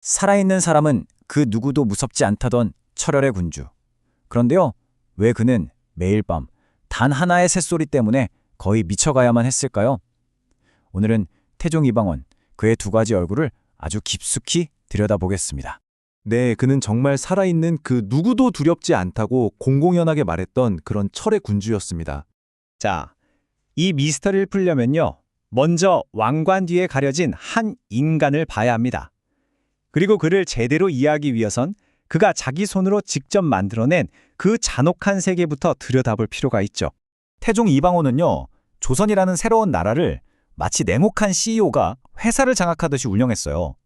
살아있는 사람은 그 누구도 무섭지 않다던 철혈의 군주. 그런데요, 왜 그는 매일 밤 단 하나의 새소리 때문에 거의 미쳐가야만 했을까요? 오늘은 태종 이방원, 그의 두 가지 얼굴을 아주 깊숙이 들여다보겠습니다. 네, 그는 정말 살아있는 그 누구도 두렵지 않다고 공공연하게 말했던 그런 철의 군주였습니다. 자, 이 미스터리를 풀려면요. 먼저 왕관 뒤에 가려진 한 인간을 봐야 합니다. 그리고 그를 제대로 이해하기 위해선 그가 자기 손으로 직접 만들어낸 그 잔혹한 세계부터 들여다볼 필요가 있죠. 태종 이방원은요, 조선이라는 새로운 나라를 마치 냉혹한 CEO가 회사를 장악하듯이 운영했어요.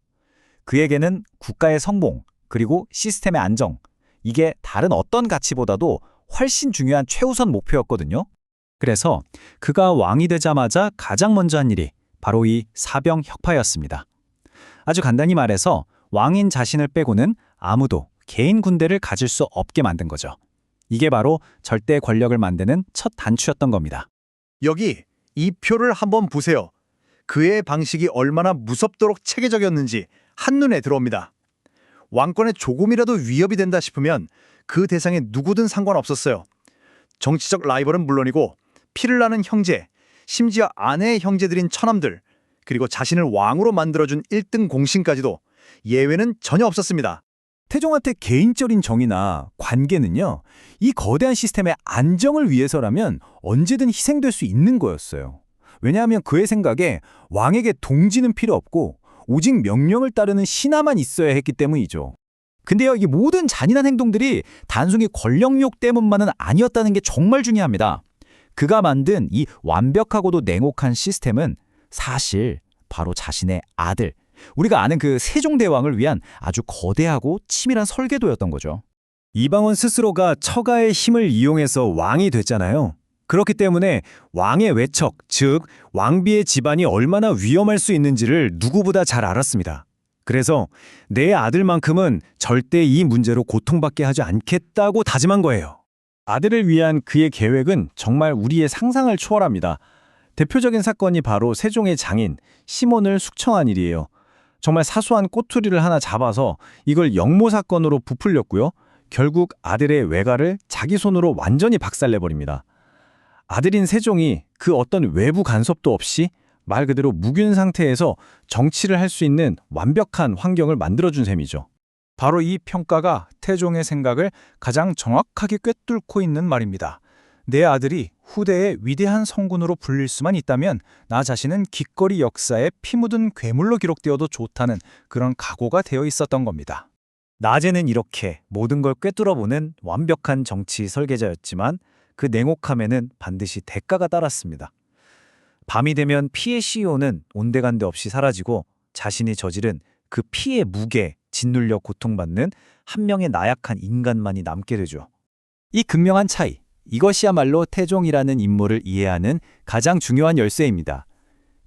그에게는 국가의 성공, 그리고 시스템의 안정, 이게 다른 어떤 가치보다도 훨씬 중요한 최우선 목표였거든요. 그래서 그가 왕이 되자마자 가장 먼저 한 일이 바로 이 사병 혁파였습니다. 아주 간단히 말해서 왕인 자신을 빼고는 아무도 개인 군대를 가질 수 없게 만든 거죠. 이게 바로 절대 권력을 만드는 첫 단추였던 겁니다. 여기 이 표를 한번 보세요. 그의 방식이 얼마나 무섭도록 체계적이었는지 한눈에 들어옵니다. 왕권에 조금이라도 위협이 된다 싶으면 그 대상에 누구든 상관없었어요. 정치적 라이벌은 물론이고 피를 나는 형제, 심지어 아내의 형제들인 처남들, 그리고 자신을 왕으로 만들어준 1등 공신까지도 예외는 전혀 없었습니다. 태종한테 개인적인 정의나 관계는요, 이 거대한 시스템의 안정을 위해서라면 언제든 희생될 수 있는 거였어요. 왜냐하면 그의 생각에 왕에게 동지는 필요 없고 오직 명령을 따르는 신하만 있어야 했기 때문이죠. 근데요, 이 모든 잔인한 행동들이 단순히 권력욕 때문만은 아니었다는 게 정말 중요합니다. 그가 만든 이 완벽하고도 냉혹한 시스템은 사실 바로 자신의 아들, 우리가 아는 그 세종대왕을 위한 아주 거대하고 치밀한 설계도였던 거죠. 이방원 스스로가 처가의 힘을 이용해서 왕이 됐잖아요. 그렇기 때문에 왕의 외척, 즉 왕비의 집안이 얼마나 위험할 수 있는지를 누구보다 잘 알았습니다. 그래서 내 아들만큼은 절대 이 문제로 고통받게 하지 않겠다고 다짐한 거예요. 아들을 위한 그의 계획은 정말 우리의 상상을 초월합니다. 대표적인 사건이 바로 세종의 장인 시몬을 숙청한 일이에요. 정말 사소한 꼬투리를 하나 잡아서 이걸 역모 사건으로 부풀렸고요. 결국 아들의 외가를 자기 손으로 완전히 박살내버립니다. 아들인 세종이 그 어떤 외부 간섭도 없이 말 그대로 무균 상태에서 정치를 할 수 있는 완벽한 환경을 만들어준 셈이죠. 바로 이 평가가 태종의 생각을 가장 정확하게 꿰뚫고 있는 말입니다. 내 아들이 후대의 위대한 성군으로 불릴 수만 있다면 나 자신은 기꺼이 역사에 피 묻은 괴물로 기록되어도 좋다는 그런 각오가 되어 있었던 겁니다. 낮에는 이렇게 모든 걸 꿰뚫어보는 완벽한 정치 설계자였지만 그 냉혹함에는 반드시 대가가 따랐습니다. 밤이 되면 피해 CEO는 온데간데 없이 사라지고 자신이 저지른 그 피의 무게, 짓눌려 고통받는 한 명의 나약한 인간만이 남게 되죠. 이 극명한 차이, 이것이야말로 태종이라는 인물을 이해하는 가장 중요한 열쇠입니다.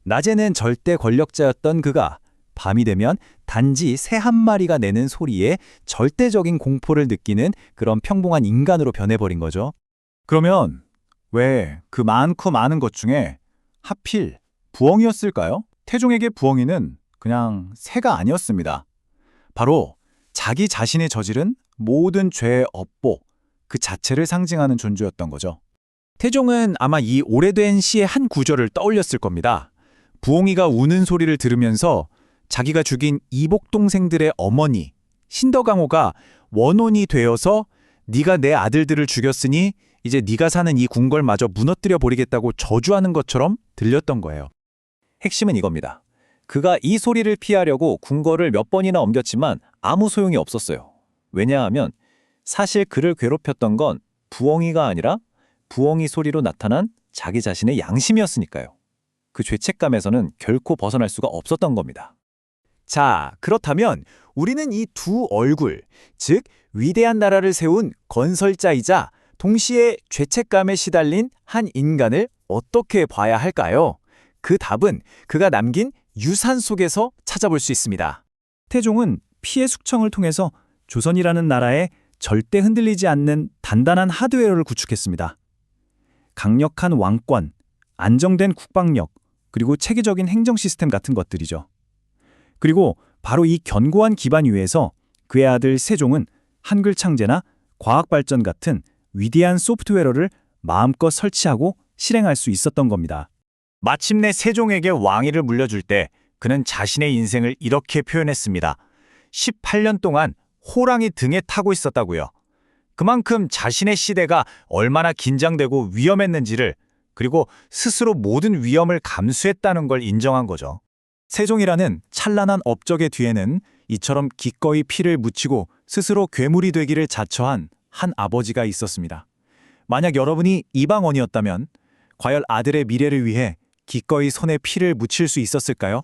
낮에는 절대 권력자였던 그가 밤이 되면 단지 새 한 마리가 내는 소리에 절대적인 공포를 느끼는 그런 평범한 인간으로 변해버린 거죠. 그러면 왜 그 많고 많은 것 중에 하필 부엉이였을까요? 태종에게 부엉이는 그냥 새가 아니었습니다. 바로 자기 자신이 저지른 모든 죄의 업보, 그 자체를 상징하는 존재였던 거죠. 태종은 아마 이 오래된 시의 한 구절을 떠올렸을 겁니다. 부엉이가 우는 소리를 들으면서 자기가 죽인 이복 동생들의 어머니 신덕강호가 원혼이 되어서 네가 내 아들들을 죽였으니 이제 네가 사는 이 궁궐마저 무너뜨려 버리겠다고 저주하는 것처럼 들렸던 거예요. 핵심은 이겁니다. 그가 이 소리를 피하려고 궁궐을 몇 번이나 옮겼지만 아무 소용이 없었어요. 왜냐하면 사실 그를 괴롭혔던 건 부엉이가 아니라 부엉이 소리로 나타난 자기 자신의 양심이었으니까요. 그 죄책감에서는 결코 벗어날 수가 없었던 겁니다. 자, 그렇다면 우리는 이 두 얼굴, 즉 위대한 나라를 세운 건설자이자 동시에 죄책감에 시달린 한 인간을 어떻게 봐야 할까요? 그 답은 그가 남긴 유산 속에서 찾아볼 수 있습니다. 태종은 피해 숙청을 통해서 조선이라는 나라에 절대 흔들리지 않는 단단한 하드웨어를 구축했습니다. 강력한 왕권, 안정된 국방력, 그리고 체계적인 행정 시스템 같은 것들이죠. 그리고 바로 이 견고한 기반 위에서 그의 아들 세종은 한글 창제나 과학 발전 같은 위대한 소프트웨어를 마음껏 설치하고 실행할 수 있었던 겁니다. 마침내 세종에게 왕위를 물려줄 때 그는 자신의 인생을 이렇게 표현했습니다. 18년 동안 호랑이 등에 타고 있었다고요. 그만큼 자신의 시대가 얼마나 긴장되고 위험했는지를, 그리고 스스로 모든 위험을 감수했다는 걸 인정한 거죠. 세종이라는 찬란한 업적의 뒤에는 이처럼 기꺼이 피를 묻히고 스스로 괴물이 되기를 자처한 한 아버지가 있었습니다. 만약 여러분이 이방원이었다면 과연 아들의 미래를 위해 기꺼이 손에 피를 묻힐 수 있었을까요?